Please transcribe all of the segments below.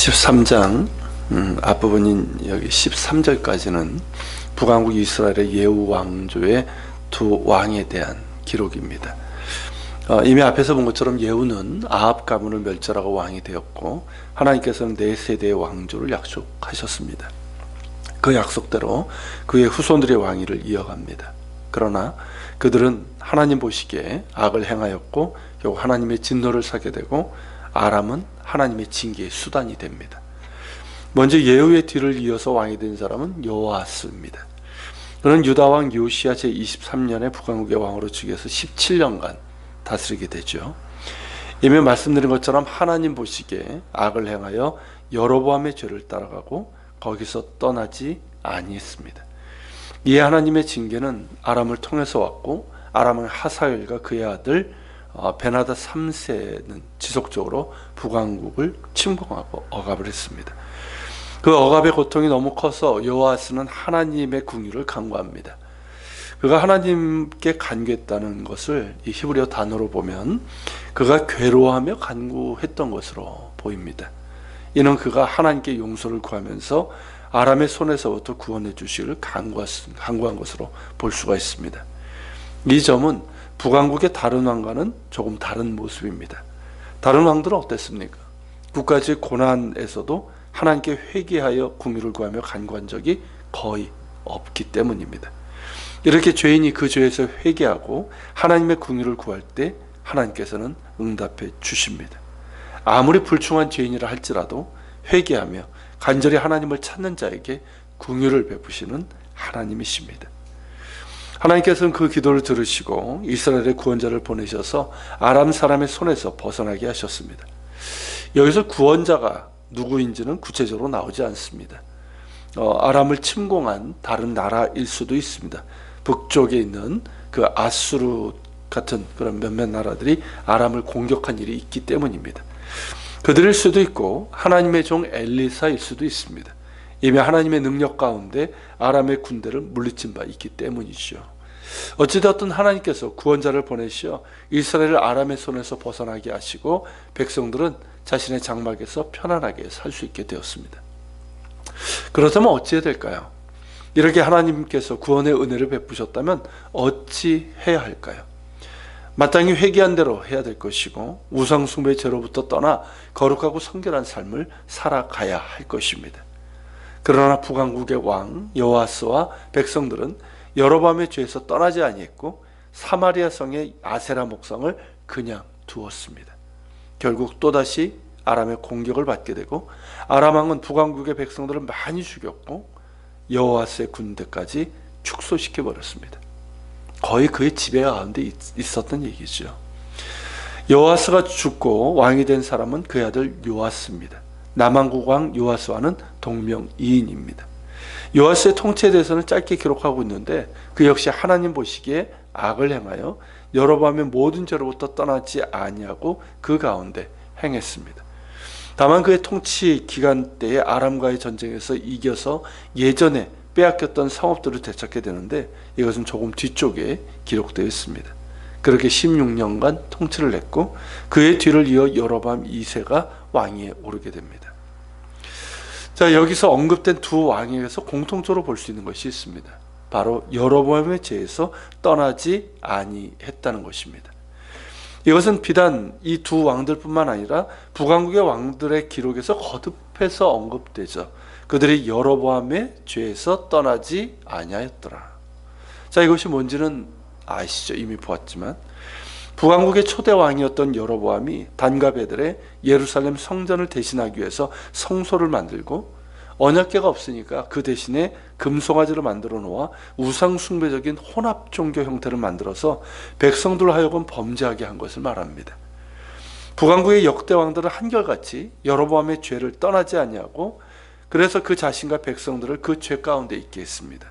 13장 앞부분인 여기 13절까지는 북왕국 이스라엘의 예후 왕조의 두 왕에 대한 기록입니다. 이미 앞에서 본 것처럼 예후는 아합 가문을 멸절하고 왕이 되었고, 하나님께서는 네 세대의 왕조를 약속하셨습니다. 그 약속대로 그의 후손들의 왕위를 이어갑니다. 그러나 그들은 하나님 보시기에 악을 행하였고 결국 하나님의 진노를 사게 되고, 아람은 하나님의 징계의 수단이 됩니다. 먼저 예후의 뒤를 이어서 왕이 된 사람은 여호아스입니다. 그는 유다 왕 요시야 제23년에 북왕국의 왕으로 즉위해서 17년간 다스리게 되죠. 이미 말씀드린 것처럼 하나님 보시기에 악을 행하여 여로보암의 죄를 따라가고 거기서 떠나지 아니했습니다. 이에 하나님의 징계는 아람을 통해서 왔고, 아람은 하사엘과 그의 아들 베나다 3세는 지속적으로 북왕국을 침공하고 억압을 했습니다. 그 억압의 고통이 너무 커서 여호아스는 하나님의 궁유를 간구합니다. 그가 하나님께 간구했다는 것을 이 히브리어 단어로 보면 그가 괴로워하며 간구했던 것으로 보입니다. 이는 그가 하나님께 용서를 구하면서 아람의 손에서부터 구원해 주시기를 간구한 것으로 볼 수가 있습니다. 이 점은 북왕국의 다른 왕과는 조금 다른 모습입니다. 다른 왕들은 어땠습니까? 국가적 고난에서도 하나님께 회개하여 궁유를 구하며 간구한 적이 거의 없기 때문입니다. 이렇게 죄인이 그 죄에서 회개하고 하나님의 궁유를 구할 때 하나님께서는 응답해 주십니다. 아무리 불충한 죄인이라 할지라도 회개하며 간절히 하나님을 찾는 자에게 궁유를 베푸시는 하나님이십니다. 하나님께서는 그 기도를 들으시고 이스라엘의 구원자를 보내셔서 아람 사람의 손에서 벗어나게 하셨습니다. 여기서 구원자가 누구인지는 구체적으로 나오지 않습니다. 아람을 침공한 다른 나라일 수도 있습니다. 북쪽에 있는 그 아수르 같은 그런 몇몇 나라들이 아람을 공격한 일이 있기 때문입니다. 그들일 수도 있고 하나님의 종 엘리사일 수도 있습니다. 이미 하나님의 능력 가운데 아람의 군대를 물리친 바 있기 때문이죠. 어찌되었든 하나님께서 구원자를 보내시어 이스라엘을 아람의 손에서 벗어나게 하시고 백성들은 자신의 장막에서 편안하게 살 수 있게 되었습니다. 그렇다면 어찌해야 될까요? 이렇게 하나님께서 구원의 은혜를 베푸셨다면 어찌 해야 할까요? 마땅히 회개한 대로 해야 될 것이고, 우상숭배의 죄로부터 떠나 거룩하고 성결한 삶을 살아가야 할 것입니다. 그러나 북왕국의 왕 여호아스와 백성들은 여로보암의 죄에서 떠나지 아니했고 사마리아 성의 아세라 목상을 그냥 두었습니다. 결국 또다시 아람의 공격을 받게 되고, 아람 왕은 북왕국의 백성들을 많이 죽였고 여호아스의 군대까지 축소시켜 버렸습니다. 거의 그의 지배 가운데 있었던 얘기죠. 여호아스가 죽고 왕이 된 사람은 그의 아들 요아스입니다. 남왕국 왕 요아스와는 동명이인입니다. 요아스의 통치에 대해서는 짧게 기록하고 있는데, 그 역시 하나님 보시기에 악을 행하여 여로보암의 모든 죄로부터 떠나지 아니하고 그 가운데 행했습니다. 다만 그의 통치 기간 때에 아람과의 전쟁에서 이겨서 예전에 빼앗겼던 성읍들을 되찾게 되는데, 이것은 조금 뒤쪽에 기록되어 있습니다. 그렇게 16년간 통치를 했고 그의 뒤를 이어 여로보암 2세가 왕위에 오르게 됩니다. 자, 여기서 언급된 두 왕에게서 공통적으로 볼 수 있는 것이 있습니다. 바로 여로보암의 죄에서 떠나지 아니했다는 것입니다. 이것은 비단 이 두 왕들뿐만 아니라 북왕국의 왕들의 기록에서 거듭해서 언급되죠. 그들이 여로보암의 죄에서 떠나지 아니하였더라. 자, 이것이 뭔지는 아시죠? 이미 보았지만 북왕국의 초대 왕이었던 여로보암이 단과 베델에 예루살렘 성전을 대신하기 위해서 성소를 만들고, 언약궤가 없으니까 그 대신에 금송아지를 만들어 놓아 우상 숭배적인 혼합 종교 형태를 만들어서 백성들로 하여금 범죄하게 한 것을 말합니다. 북왕국의 역대 왕들은 한결같이 여로보암의 죄를 떠나지 아니하고, 그래서 그 자신과 백성들을 그 죄 가운데 있게 했습니다.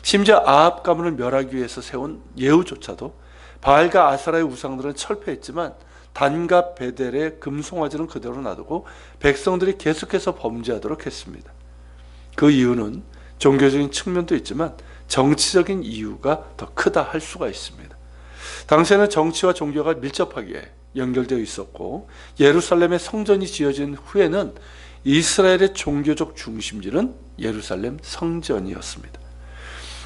심지어 아합 가문을 멸하기 위해서 세운 예후조차도 바알과 아사라의 우상들은 철폐했지만 단과 베델의 금송아지는 그대로 놔두고 백성들이 계속해서 범죄하도록 했습니다. 그 이유는 종교적인 측면도 있지만 정치적인 이유가 더 크다 할 수가 있습니다. 당시에는 정치와 종교가 밀접하게 연결되어 있었고, 예루살렘의 성전이 지어진 후에는 이스라엘의 종교적 중심지는 예루살렘 성전이었습니다.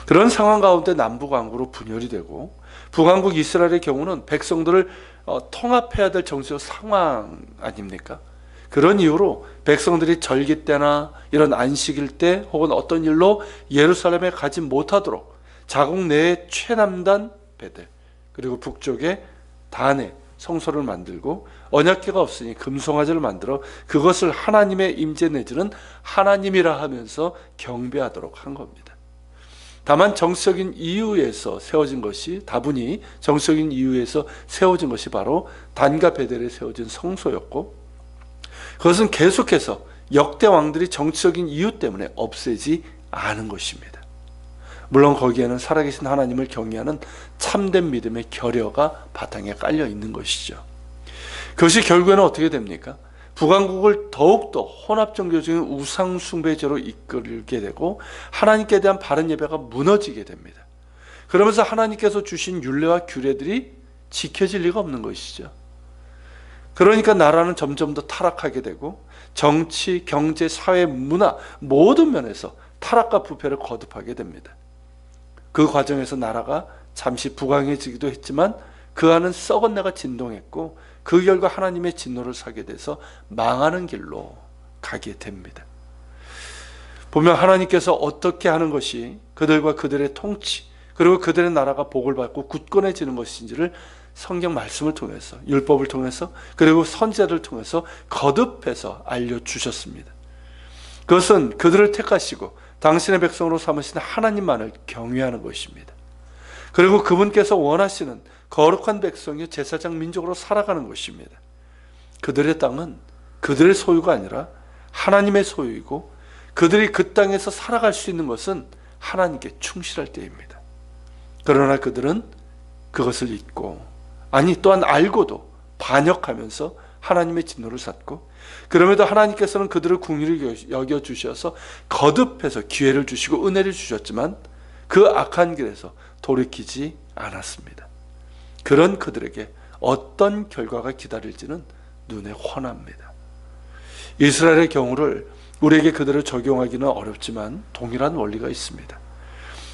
그런 상황 가운데 남북왕국으로 분열이 되고 북왕국 이스라엘의 경우는 백성들을 통합해야 될 정치적 상황 아닙니까? 그런 이유로 백성들이 절기 때나 이런 안식일 때 혹은 어떤 일로 예루살렘에 가지 못하도록 자국 내에 최남단 베델 그리고 북쪽에 단에 성소를 만들고 언약궤가 없으니 금송아지를 만들어 그것을 하나님의 임재 내지는 하나님이라 하면서 경배하도록 한 겁니다. 다만 정치적인 이유에서 세워진 것이 다분히 정치적인 이유에서 세워진 것이 바로 단과 베델에 세워진 성소였고 그것은 계속해서 역대 왕들이 정치적인 이유 때문에 없애지 않은 것입니다. 물론 거기에는 살아계신 하나님을 경외하는 참된 믿음의 결여가 바탕에 깔려 있는 것이죠. 그것이 결국에는 어떻게 됩니까? 북왕국을 더욱더 혼합종교적인 우상숭배제로 이끌게 되고 하나님께 대한 바른 예배가 무너지게 됩니다. 그러면서 하나님께서 주신 율례와 규례들이 지켜질 리가 없는 것이죠. 그러니까 나라는 점점 더 타락하게 되고 정치, 경제, 사회, 문화 모든 면에서 타락과 부패를 거듭하게 됩니다. 그 과정에서 나라가 잠시 부강해지기도 했지만 그 안은 썩은 내가 진동했고 그 결과 하나님의 진노를 사게 돼서 망하는 길로 가게 됩니다. 보면 하나님께서 어떻게 하는 것이 그들과 그들의 통치 그리고 그들의 나라가 복을 받고 굳건해지는 것인지를 성경 말씀을 통해서 율법을 통해서 그리고 선지자를 통해서 거듭해서 알려주셨습니다. 그것은 그들을 택하시고 당신의 백성으로 삼으신 하나님만을 경외하는 것입니다. 그리고 그분께서 원하시는 거룩한 백성이 제사장 민족으로 살아가는 것입니다. 그들의 땅은 그들의 소유가 아니라 하나님의 소유이고 그들이 그 땅에서 살아갈 수 있는 것은 하나님께 충실할 때입니다. 그러나 그들은 그것을 잊고 또한 알고도 반역하면서 하나님의 진노를 샀고 그럼에도 하나님께서는 그들을 긍휼히 여겨주셔서 거듭해서 기회를 주시고 은혜를 주셨지만 그 악한 길에서 돌이키지 않았습니다. 그런 그들에게 어떤 결과가 기다릴지는 눈에 훤합니다. 이스라엘의 경우를 우리에게 그대로 적용하기는 어렵지만 동일한 원리가 있습니다.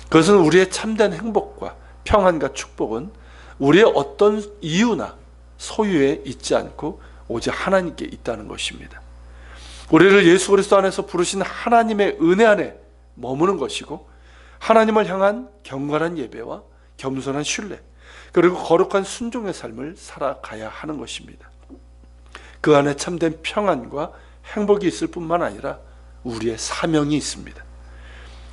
그것은 우리의 참된 행복과 평안과 축복은 우리의 어떤 이유나 소유에 있지 않고 오직 하나님께 있다는 것입니다. 우리를 예수 그리스도 안에서 부르신 하나님의 은혜 안에 머무는 것이고 하나님을 향한 경건한 예배와 겸손한 신뢰 그리고 거룩한 순종의 삶을 살아가야 하는 것입니다. 그 안에 참된 평안과 행복이 있을 뿐만 아니라 우리의 사명이 있습니다.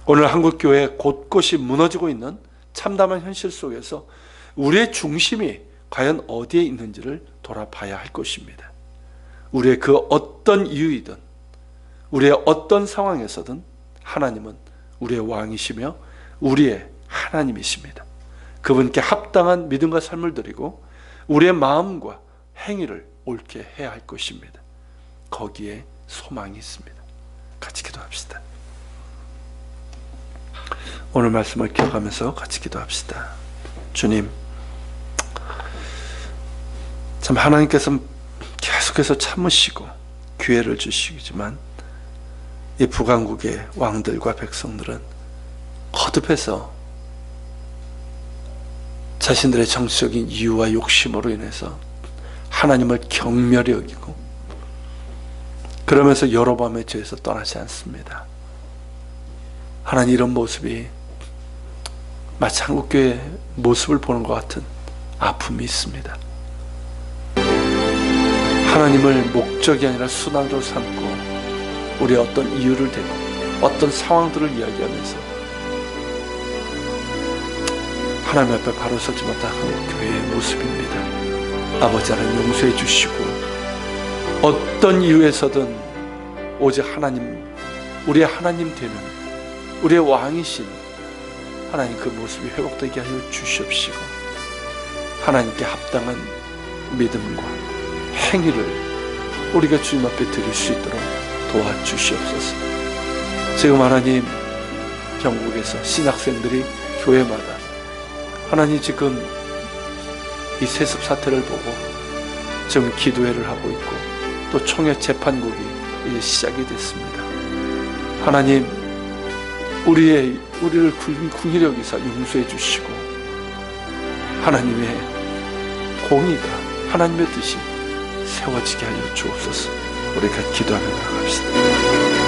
오늘 한국교회 곳곳이 무너지고 있는 참담한 현실 속에서 우리의 중심이 과연 어디에 있는지를 돌아봐야 할 것입니다. 우리의 그 어떤 이유이든 우리의 어떤 상황에서든 하나님은 우리의 왕이시며 우리의 하나님이십니다. 그분께 합당한 믿음과 삶을 드리고 우리의 마음과 행위를 옳게 해야 할 것입니다. 거기에 소망이 있습니다. 같이 기도합시다. 오늘 말씀을 기억하면서 같이 기도합시다. 주님, 참 하나님께서 계속해서 참으시고 기회를 주시지만 이 북왕국의 왕들과 백성들은 거듭해서 자신들의 정치적인 이유와 욕심으로 인해서 하나님을 경멸히 여기고 그러면서 여로보암의 죄에서 떠나지 않습니다. 하나님, 이런 모습이 마치 한국교회의 모습을 보는 것 같은 아픔이 있습니다. 하나님을 목적이 아니라 수단으로 삼고 우리의 어떤 이유를 대고 어떤 상황들을 이야기하면서 하나님 앞에 바로 서지 못한 한국교회의 모습입니다. 아버지 하나님 용서해 주시고 어떤 이유에서든 오직 하나님, 우리의 하나님 되는 우리의 왕이신 하나님 그 모습이 회복되게 하여 주시옵시고 하나님께 합당한 믿음과 행위를 우리가 주님 앞에 드릴 수 있도록 도와주시옵소서. 지금 하나님 전국에서 신학생들이 교회마다 하나님 지금 이 세습 사태를 보고 지금 기도회를 하고 있고 또 총회 재판국이 이제 시작이 됐습니다. 하나님, 우리를 궁히 여기사 용서해 주시고 하나님의 공의가, 하나님의 뜻이 세워지게 하여 주옵소서. 우리 같이 기도하며 나갑시다.